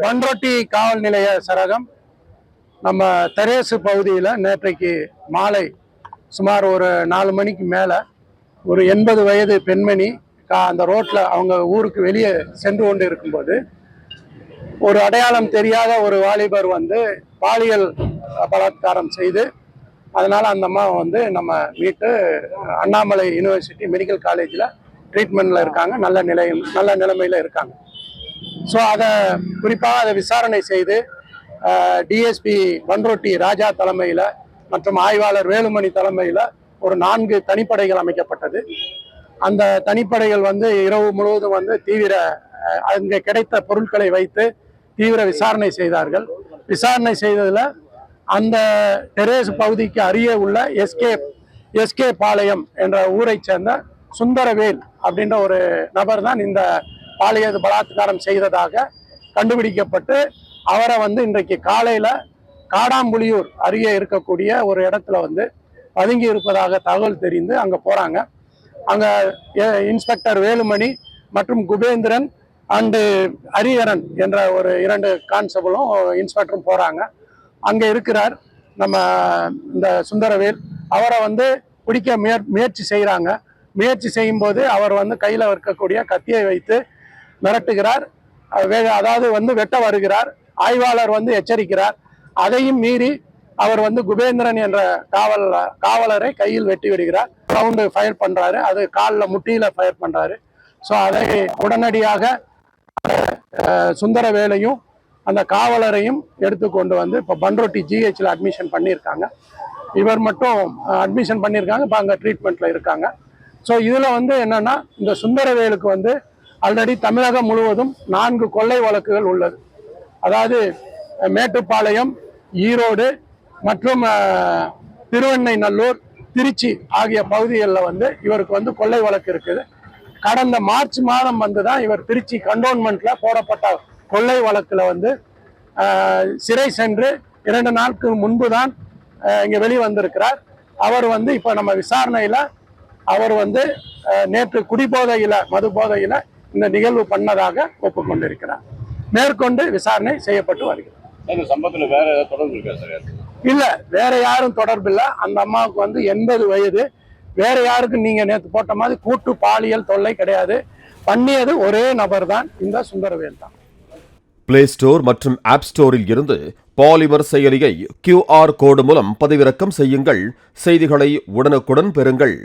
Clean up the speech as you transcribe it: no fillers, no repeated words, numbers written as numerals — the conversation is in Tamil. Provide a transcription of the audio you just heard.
பண்ருட்டி காவல் நிலைய சரகம் நம்ம தெரேசு பகுதியில் நேற்றைக்கு மாலை சுமார் ஒரு 4 மணிக்கு மேலே ஒரு 80 வயது பெண்மணி அந்த ரோட்டில் அவங்க ஊருக்கு வெளியே சென்று கொண்டு இருக்கும்போது ஒரு அடையாளம் தெரியாத ஒரு வாலிபர் வந்து பாலியல் பலாத்காரம் செய்து அதனால் அந்த அம்மா வந்து நம்ம மீட்டு அண்ணாமலை யூனிவர்சிட்டி மெடிக்கல் காலேஜில் ட்ரீட்மெண்ட்டில் இருக்காங்க, நல்ல நிலைமையில் இருக்காங்க. ஸோ அதை குறிப்பாக அதை விசாரணை செய்து டிஎஸ்பி பண்ருட்டி ராஜா தலைமையில் மற்றும் ஆய்வாளர் வேலுமணி தலைமையில் ஒரு 4 தனிப்படைகள் அமைக்கப்பட்டது. அந்த தனிப்படைகள் வந்து இரவு முழுவதும் வந்து அங்கே கிடைத்த பொருட்களை வைத்து தீவிர விசாரணை செய்தார்கள். விசாரணை செய்ததில் அந்த டெரேஸ் பகுதிக்கு அருகே உள்ள எஸ்கே பாளையம் என்ற ஊரை சேர்ந்த சுந்தரவேல் அப்படின்ற ஒரு நபர் தான் இந்த பாலியல் பலாத்காரம் செய்ததாக கண்டுபிடிக்கப்பட்டு அவரை வந்து இன்றைக்கு காலையில் காடாம்புலியூர் அருகே இருக்கக்கூடிய ஒரு இடத்துல வந்து பதுங்கி இருப்பதாக தகவல் தெரிந்து அங்கே போகிறாங்க. அங்கே இன்ஸ்பெக்டர் வேலுமணி மற்றும் குபேந்திரன் அண்டு ஹரிஹரன் என்ற ஒரு 2 கான்ஸ்டபிளும் இன்ஸ்பெக்டரும் போகிறாங்க. அங்கே இருக்கிறார் நம்ம இந்த சுந்தரவேல். அவரை வந்து பிடிக்க முயற்சி செய்கிறாங்க. முயற்சி செய்யும்போது அவர் வந்து கையில் இருக்கக்கூடிய கத்தியை வைத்து மிரட்டுகிறார், அதாவது வந்து வெட்ட வருகிறார். ஆய்வாளர் வந்து எச்சரிக்கிறார். அதையும் மீறி அவர் வந்து குபேந்திரன் என்ற காவலரை கையில் வெட்டி விடுகிறார். ரவுண்டு ஃபயர் பண்ணுறாரு, அது காலில் முட்டியில் ஃபயர் பண்ணுறாரு. ஸோ அதை உடனடியாக சுந்தரவேலையும் அந்த காவலரையும் எடுத்துக்கொண்டு வந்து இப்போ பண்ருட்டி ஜிஹெச்சில் அட்மிஷன் பண்ணியிருக்காங்க. இவர் மட்டும் அட்மிஷன் பண்ணியிருக்காங்க, இப்போ அங்கே ட்ரீட்மெண்ட்டில் இருக்காங்க. ஸோ இதில் வந்து என்னென்னா இந்த சுந்தரவேலுக்கு வந்து ஆல்ரெடி தமிழகம் முழுவதும் 4 கொள்ளை வழக்குகள் உள்ளது. அதாவது மேட்டுப்பாளையம், ஈரோடு மற்றும் திருவெண்ணைநல்லூர், திருச்சி ஆகிய பகுதிகளில் வந்து இவருக்கு வந்து கொள்ளை வழக்கு இருக்குது. கடந்த மார்ச் மாதம் வந்து தான் இவர் திருச்சி கண்டோன்மெண்ட்டில் போடப்பட்ட கொள்ளை வழக்கில் வந்து சிறை சென்று 2 நாட்களுக்கு முன்பு தான் இங்கே வெளிவந்திருக்கிறார். அவர் வந்து இப்போ நம்ம விசாரணையில் அவர் வந்து நேற்று மது போதையில் இந்த நிகழ்வு பண்ணதாக ஒப்புக்கொண்டிருக்கிறார். மேற்கொண்டு விசாரணை செய்யப்பட்டு வருகிறது. இல்ல, வேற யாரும் தொடர்பு இல்லை. அந்த அம்மாவுக்கு வந்து 80 வயது. வேற யாருக்கும் நீங்க நேற்று போட்ட மாதிரி கூட்டு பாலியல் தொல்லை கிடையாது. பண்ணியது ஒரே நபர் தான், இந்த சுந்தரவேல் தான். பிளே ஸ்டோர் மற்றும் ஆப் ஸ்டோரில் இருந்து பாலிமர் செயலியை QR கோடு மூலம் பதிவிறக்கம் செய்யுங்கள். செய்திகளை உடனுக்குடன் பெறுங்கள்.